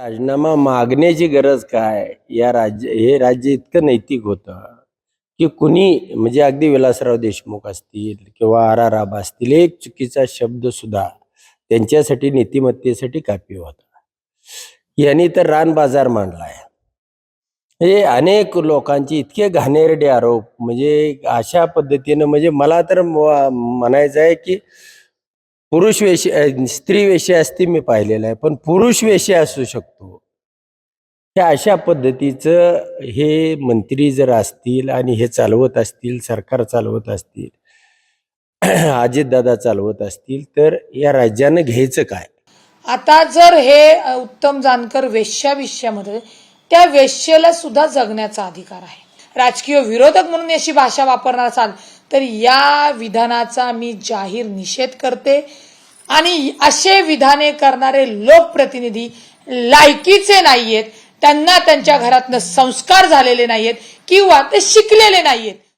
राजीनामा मागण्याची गरज काय? हे राज्य इतकं नैतिक होतं की कुणी म्हणजे अगदी विलासराव देशमुख असतील किंवा आर आर आबा असतील, एक चुकीचा शब्द सुद्धा त्यांच्यासाठी नीतिमत्तेसाठी कापी होता. यांनी तर रान बाजार मांडलाय. हे अनेक लोकांचे इतके घाणेरडे आरोप, म्हणजे अशा पद्धतीनं, म्हणजे मला तर म्हणायचं आहे की पुरुष वेशी स्त्री वेशी असते मी पाहिलेलं आहे, पण पुरुष वेशी असू शकतो. हे अशा पद्धतीचं हे मंत्री जर असतील आणि हे चालवत असतील, सरकार चालवत असतील, अजितदादा चालवत असतील, तर या राज्यानं घ्यायचं काय? आता जर हे उत्तम जानकर वेश्याविषयामध्ये, त्या वेश्येला सुद्धा जगण्याचा अधिकार आहे. राजकीय विरोधक म्हणून अशी भाषा वापरणार असाल तर या विधानाचा मी जाहीर निषेध करते. आणि असे विधाने करणारे लोकप्रतिनिधी लायकीचे नाहीयेत, त्यांना त्यांच्या घरातनं संस्कार झालेले नाहीयेत किंवा ते शिकलेले नाहीयेत.